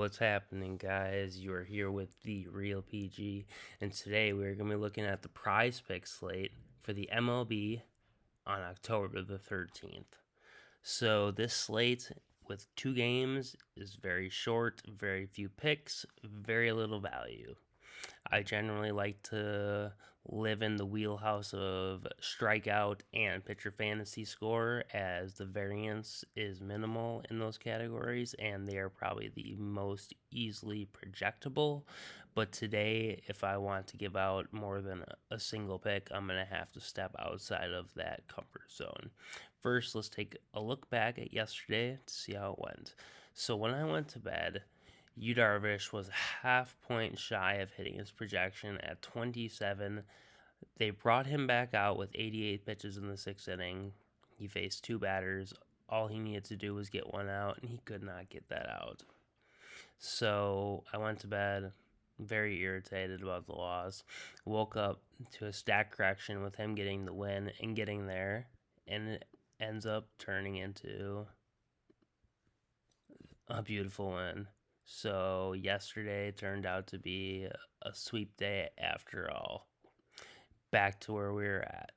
What's happening, guys? You are here with TheReal PG, and today we're going to be looking at the prize pick slate for the MLB on October the 13th. So, this slate with 2 games is very short, very few picks, very little value. I generally like to live in the wheelhouse of strikeout and pitcher fantasy score, as the variance is minimal in those categories and they are probably the most easily projectable. But today, if I want to give out more than a single pick, I'm going to have to step outside of that comfort zone. First, let's take a look back at yesterday to see how it went. So when I went to bed, Yu Darvish was half point shy of hitting his projection at 27. They brought him back out with 88 pitches in the 6th inning. He faced 2 batters. All he needed to do was get one out, and he could not get that out. So I went to bed very irritated about the loss. Woke up to a stat correction with him getting the win and getting there, and it ends up turning into a beautiful win. So yesterday turned out to be a sweep day after all. Back to where we were at.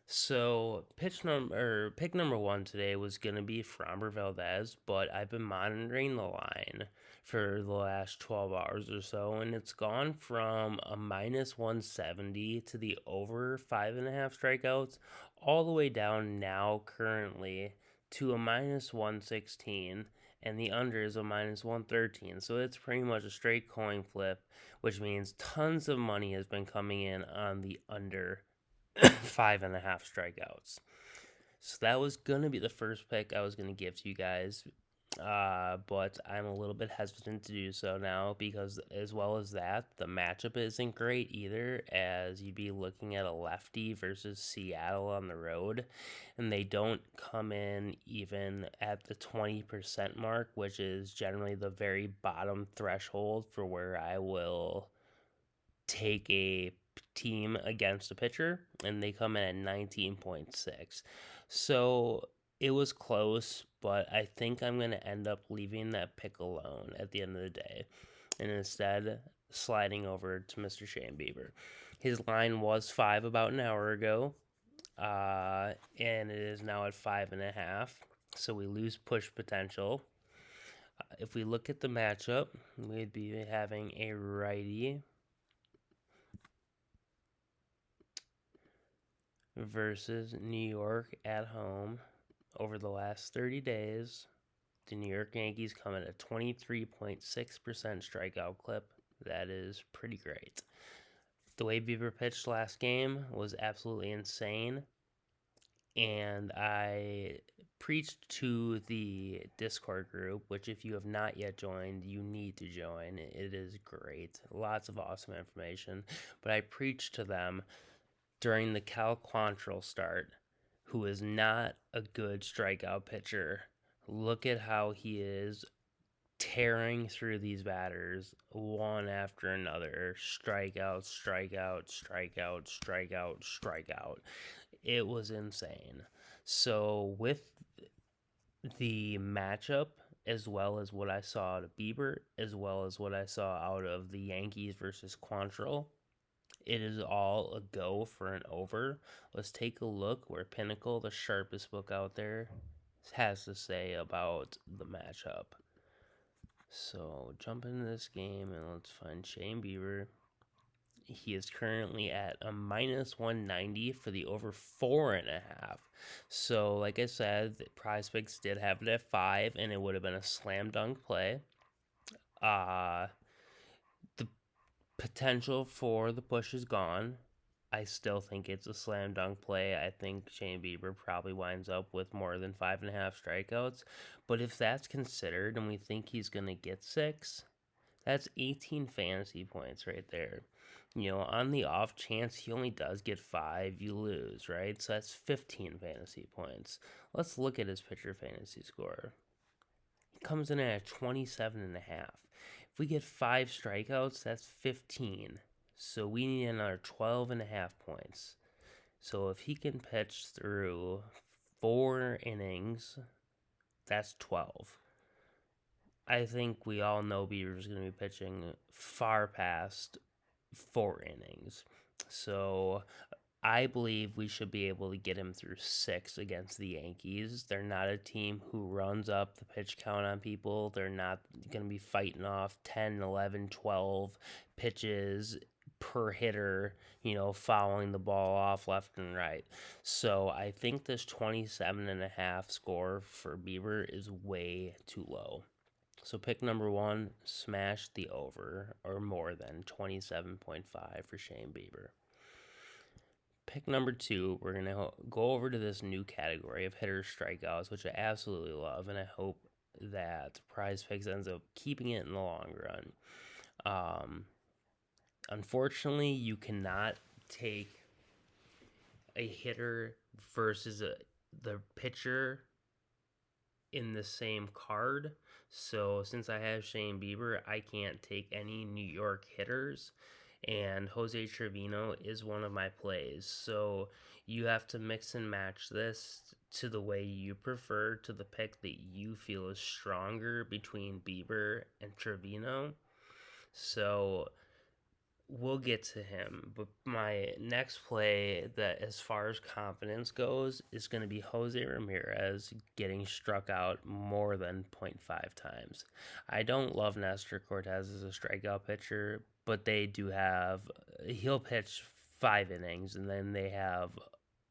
So pick number 1 today was gonna be Framber Valdez, but I've been monitoring the line for the last 12 hours or so, and it's gone from a minus 170 to the over 5.5 strikeouts, all the way down now currently to a minus 116, and the under is a minus 113. So it's pretty much a straight coin flip, which means tons of money has been coming in on the under 5.5 strikeouts. So that was going to be the first pick I was going to give to you guys. But I'm a little bit hesitant to do so now because, as well as that, the matchup isn't great either, as you'd be looking at a lefty versus Seattle on the road, and they don't come in even at the 20% mark, which is generally the very bottom threshold for where I will take a team against a pitcher, and they come in at 19.6. So it was close, but I think I'm going to end up leaving that pick alone at the end of the day, and instead sliding over to Mr. Shane Bieber. His line was 5 about an hour ago, and it is now at 5.5. So we lose push potential. If we look at the matchup, we'd be having a righty versus New York at home. Over the last 30 days, the New York Yankees come in at 23.6% strikeout clip. That is pretty great. The way Bieber pitched last game was absolutely insane, and I preached to the Discord group, which if you have not yet joined, you need to join. It is great. Lots of awesome information. But I preached to them during the Cal Quantrill start, who is not a good strikeout pitcher. Look at how he is tearing through these batters one after another. Strikeout, strikeout, strikeout, strikeout, strikeout. It was insane. So with the matchup, as well as what I saw out of Bieber, as well as what I saw out of the Yankees versus Quantrill, it is all a go for an over. Let's take a look where Pinnacle, the sharpest book out there, has to say about the matchup. So jump into this game and let's find Shane Bieber. He is currently at a minus 190 for the over 4.5. So like I said, the Prizepicks did have it at 5, and it would have been a slam dunk play. The potential for the push is gone. I still think it's a slam dunk play. I think Shane Bieber probably winds up with more than 5.5 strikeouts. But if that's considered and we think he's going to get 6, that's 18 fantasy points right there. You know, on the off chance he only does get 5, you lose, right? So that's 15 fantasy points. Let's look at his pitcher fantasy score. He comes in at 27.5. If we get 5 strikeouts, that's 15. So we need another 12.5 points. So if he can pitch through 4 innings, that's 12. I think we all know Bieber's going to be pitching far past 4 innings. So I believe we should be able to get him through 6 against the Yankees. They're not a team who runs up the pitch count on people. They're not going to be fighting off 10, 11, 12 pitches per hitter, fouling the ball off left and right. So I think this 27.5 score for Bieber is way too low. So pick number 1, smash the over or more than 27.5 for Shane Bieber. Pick number 2, we're going to go over to this new category of hitter strikeouts, which I absolutely love, and I hope that Prizepicks ends up keeping it in the long run. Unfortunately, you cannot take a hitter versus the pitcher in the same card. So since I have Shane Bieber, I can't take any New York hitters, and Jose Trevino is one of my plays. So you have to mix and match this to the way you prefer, to the pick that you feel is stronger between Bieber and Trevino. So we'll get to him, but my next play that, as far as confidence goes, is going to be Jose Ramirez getting struck out more than 0.5 times. I don't love Nestor Cortez as a strikeout pitcher, but they do have, he'll pitch 5 innings, and then they have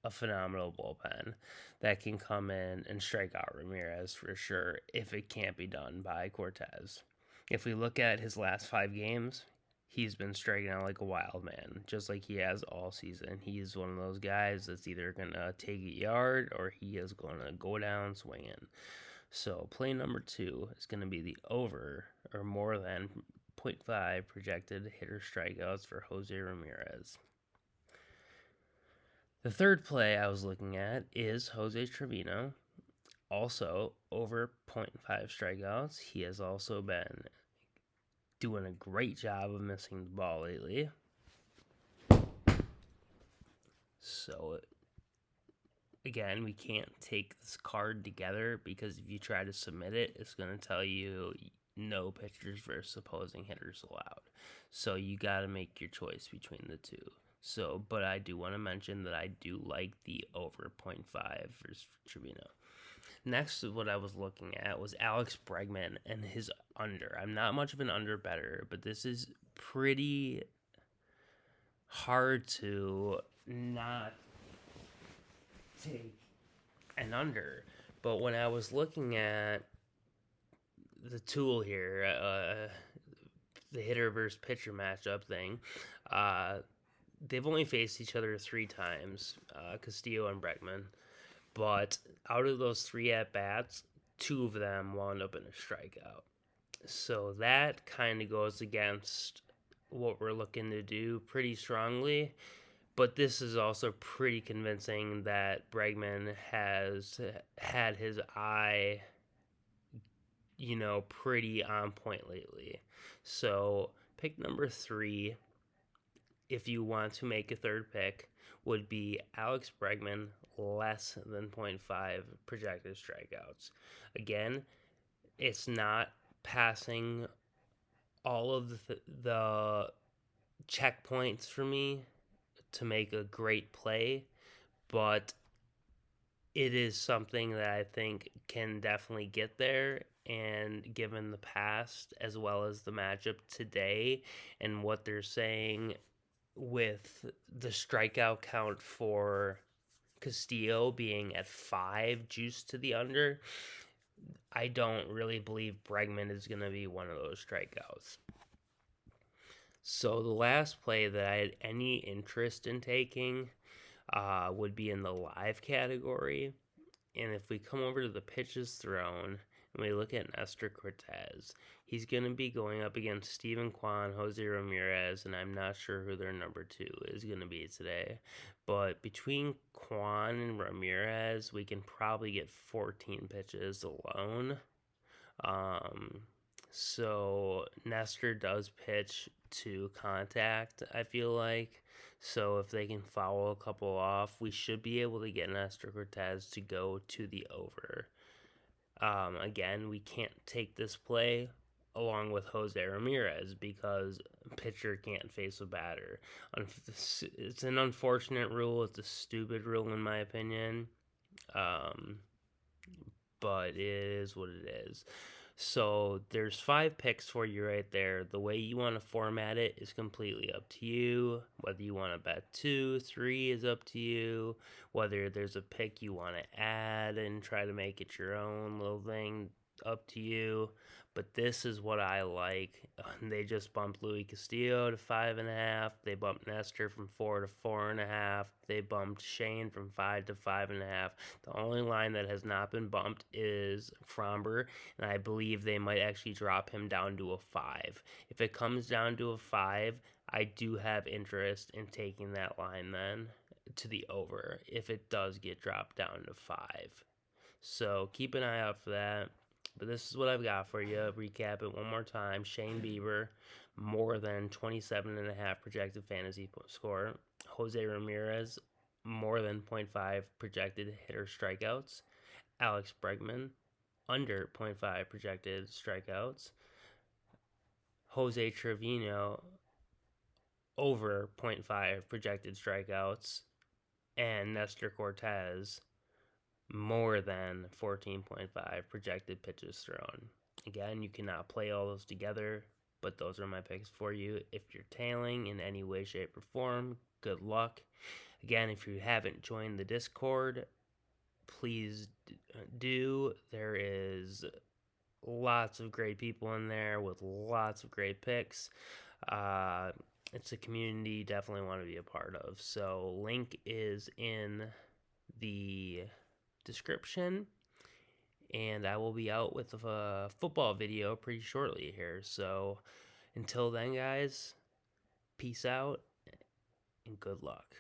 a phenomenal bullpen that can come in and strike out Ramirez for sure if it can't be done by Cortez. If we look at his last 5 games, he's been striking out like a wild man, just like he has all season. He's one of those guys that's either going to take a yard or he is going to go down swinging. So play number 2 is going to be the over or more than 0.5 projected hitter strikeouts for Jose Ramirez. The third play I was looking at is Jose Trevino. Also, over 0.5 strikeouts. He has also been doing a great job of missing the ball lately. So, again, we can't take this card together because if you try to submit it, it's going to tell you no pitchers versus opposing hitters allowed. So you got to make your choice between the two. So, but I do want to mention that I do like the over 0.5 versus Trevino. Next, what I was looking at was Alex Bregman and his under. I'm not much of an under bettor, but this is pretty hard to not take an under. But when I was looking at the tool here, the hitter versus pitcher matchup thing, they've only faced each other 3 times, Castillo and Bregman. But out of those 3 at-bats, 2 of them wound up in a strikeout. So that kind of goes against what we're looking to do pretty strongly. But this is also pretty convincing that Bregman has had his eye, pretty on point lately. So pick number 3, if you want to make a third pick, would be Alex Bregman less than 0.5 projected strikeouts. Again, it's not passing all of the checkpoints for me to make a great play, but it is something that I think can definitely get there. And given the past as well as the matchup today and what they're saying with the strikeout count for Castillo being at 5 juice to the under, I don't really believe Bregman is going to be one of those strikeouts. So the last play that I had any interest in taking would be in the live category. And if we come over to the pitches thrown and we look at Nestor Cortez, he's going to be going up against Steven Kwan, Jose Ramirez, and I'm not sure who their number 2 is going to be today. But between Kwan and Ramirez, we can probably get 14 pitches alone. So Nestor does pitch to contact, I feel like. So if they can foul a couple off, we should be able to get Nestor Cortez to go to the over. Again, we can't take this play along with Jose Ramirez because pitcher can't face a batter. It's an unfortunate rule. It's a stupid rule in my opinion. Um, but it is what it is. So there's 5 picks for you right there. The way you want to format it is completely up to you. Whether you want to bet 2, 3 is up to you. Whether there's a pick you want to add and try to make it your own little thing, up to you. But this is what I like. They just bumped Louis Castillo to 5.5. They bumped Nestor from 4 to 4.5. They bumped Shane from 5 to 5.5. The only line that has not been bumped is Fromber, and I believe they might actually drop him down to a 5. If it comes down to a 5, I do have interest in taking that line then to the over if it does get dropped down to 5. So keep an eye out for that. But this is what I've got for you. Recap it one more time. Shane Bieber, more than 27.5 projected fantasy score. Jose Ramirez, more than 0.5 projected hitter strikeouts. Alex Bregman, under 0.5 projected strikeouts. Jose Trevino, over 0.5 projected strikeouts. And Nestor Cortez, more than 14.5 projected pitches thrown. Again, you cannot play all those together, but those are my picks for you. If you're tailing in any way, shape, or form, good luck. Again, if you haven't joined the Discord, please do. There is lots of great people in there with lots of great picks. It's a community you definitely want to be a part of. So link is in the description, and I will be out with a football video pretty shortly here. So until then, guys, peace out and good luck.